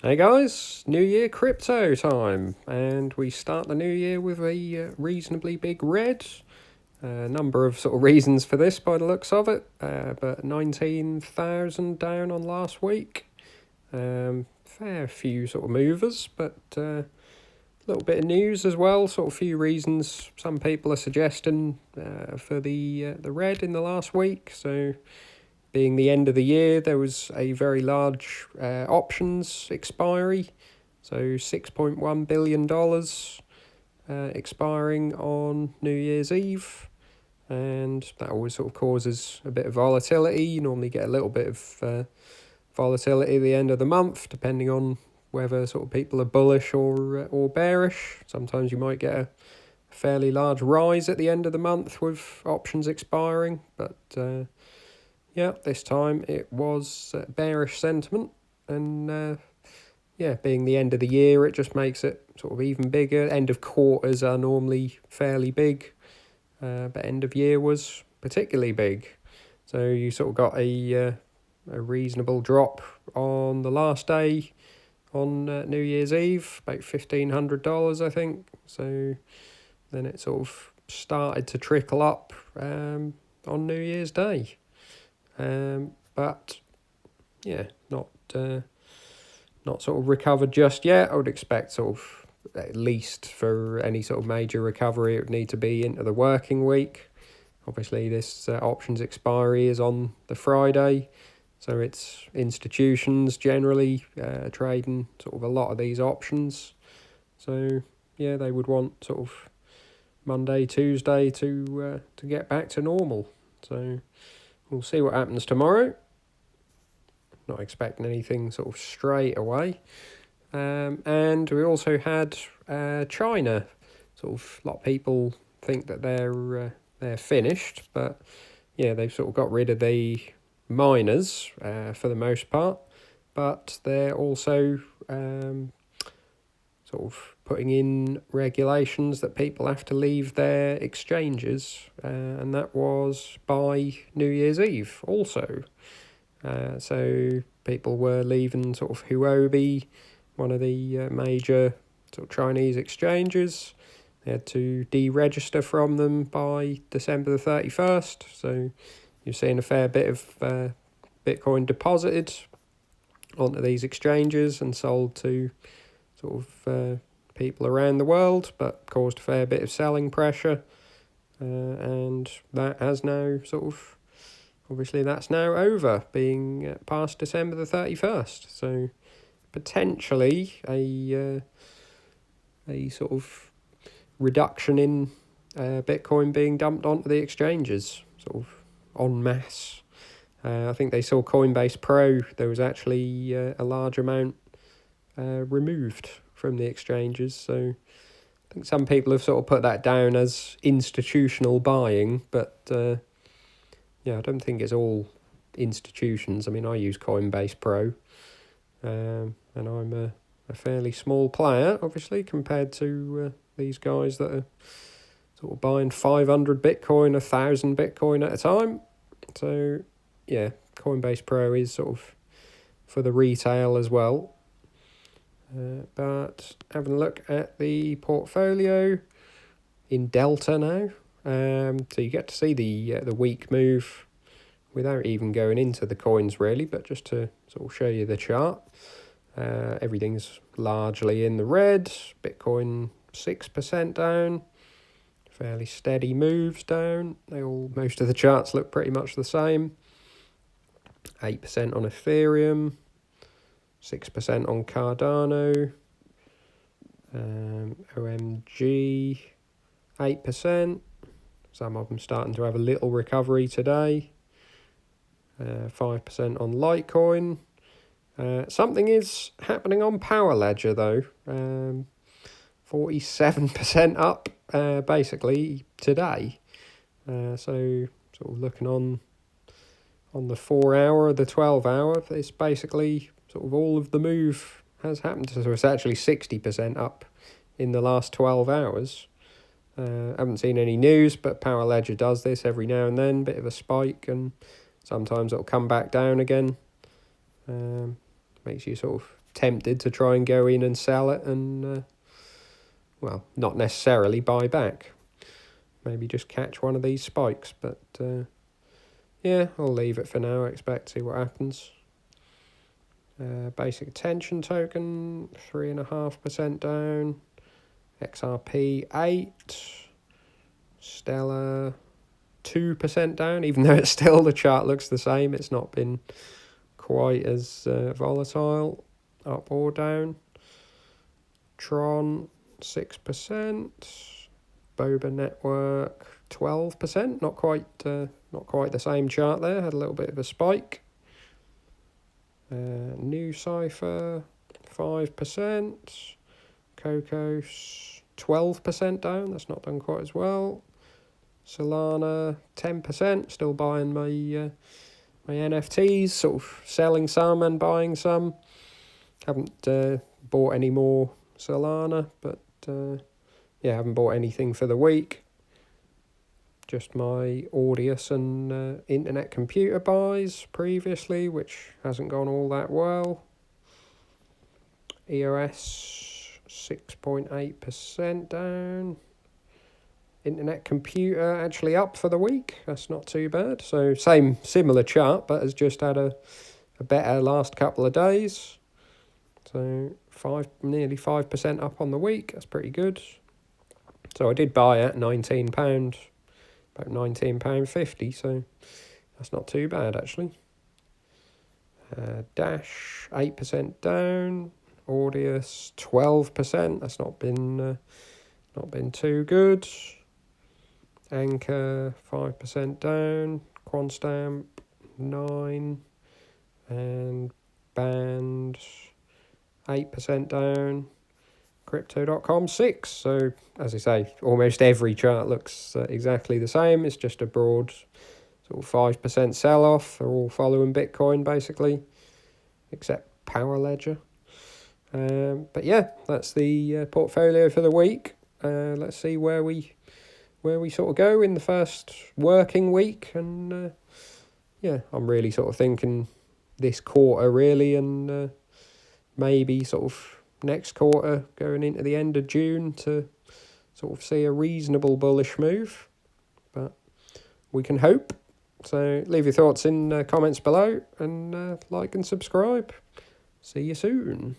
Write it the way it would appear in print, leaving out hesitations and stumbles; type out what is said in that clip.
Hey guys, New Year crypto time, and we start the new year with a reasonably big red. A number of sort of reasons for this by the looks of it, but 19,000 down on last week. Fair few sort of movers, but a little bit of news as well. Sort of few reasons some people are suggesting for the red in the last week. So being the end of the year, there was a very large options expiry, so $6.1 billion expiring on New Year's Eve, and that always sort of causes a bit of volatility. You normally get a little bit of volatility at the end of the month, depending on whether sort of people are bullish or bearish. Sometimes you might get a fairly large rise at the end of the month with options expiring, but yeah, this time it was bearish sentiment, and being the end of the year, it just makes it sort of even bigger. End of quarters are normally fairly big, but end of year was particularly big. So you sort of got a reasonable drop on the last day on New Year's Eve, about $1,500, I think. So then it sort of started to trickle up on New Year's Day. But yeah, not sort of recovered just yet. I would expect sort of at least for any sort of major recovery, it would need to be into the working week. Obviously, this options expiry is on the Friday, so it's institutions generally trading sort of a lot of these options. So yeah, they would want sort of Monday, Tuesday to get back to normal. So we'll see what happens tomorrow. Not expecting anything sort of straight away. And we also had China. Sort of a lot of people think that they're finished, but yeah, they've sort of got rid of the miners for the most part, but they're also sort of putting in regulations that people have to leave their exchanges, and that was by New Year's Eve also. So people were leaving sort of Huobi, one of the major sort of Chinese exchanges. They had to deregister from them by December the 31st. So you're seeing a fair bit of Bitcoin deposited onto these exchanges and sold to sort of people around the world, but caused a fair bit of selling pressure. And that has now sort of, obviously that's now over, being past December the 31st. So potentially a sort of reduction in Bitcoin being dumped onto the exchanges, sort of en masse. I think they saw Coinbase Pro, there was actually a large amount removed from the exchanges. So I think some people have sort of put that down as institutional buying, but yeah, I don't think it's all institutions. I mean, I use Coinbase Pro, and I'm a fairly small player, obviously, compared to these guys that are sort of buying 500 Bitcoin, 1,000 Bitcoin at a time. So yeah, Coinbase Pro is sort of for the retail as well. But having a look at the portfolio in Delta now, so you get to see the week move without even going into the coins really, but just to sort of show you the chart. Everything's largely in the red. Bitcoin 6% down, fairly steady moves down. Most of the charts look pretty much the same. 8% on Ethereum, 6% on Cardano, OMG 8%. Some of them starting to have a little recovery today. 5% on Litecoin. Something is happening on Power Ledger though. 47% up basically today. So sort of looking on the 4 hour, the 12 hour, it's basically sort of all of the move has happened. So it's actually 60% up in the last 12 hours. I haven't seen any news, but Power Ledger does this every now and then, bit of a spike, and sometimes it'll come back down again. Makes you sort of tempted to try and go in and sell it and, well, not necessarily buy back. Maybe just catch one of these spikes, but yeah, I'll leave it for now. I expect to see what happens. Basic attention token, 3.5% down. XRP 8. Stellar 2% down, even though it's still, the chart looks the same. It's not been quite as volatile, up or down. Tron 6%. Boba Network 12%. Not quite the same chart there. Had a little bit of a spike. New Cipher 5%. Cocos 12% down. That's not done quite as well. Solana 10%. Still buying my my NFTs. Sort of selling some and buying some. Haven't bought any more Solana, but yeah, haven't bought anything for the week. Just my Audius and internet computer buys previously, which hasn't gone all that well. EOS 6.8% down. Internet computer actually up for the week. That's not too bad. So similar chart, but has just had a better last couple of days. So nearly 5% up on the week. That's pretty good. So I did buy at £19, about £19.50. So that's not too bad actually. Dash 8% down. Audius 12%. That's not been too good. Anchor 5% down. Quantstamp 9%, and Band 8% down. Crypto.com 6%. So as I say, almost every chart looks exactly the same. It's just a broad sort of 5% sell off. They're all following Bitcoin basically, except Power Ledger. But yeah, that's the portfolio for the week. Let's see where we sort of go in the first working week, and yeah, I'm really sort of thinking this quarter really, and maybe sort of next quarter going into the end of June to sort of see a reasonable bullish move, but we can hope. So leave your thoughts in comments below, and like and subscribe. See you soon.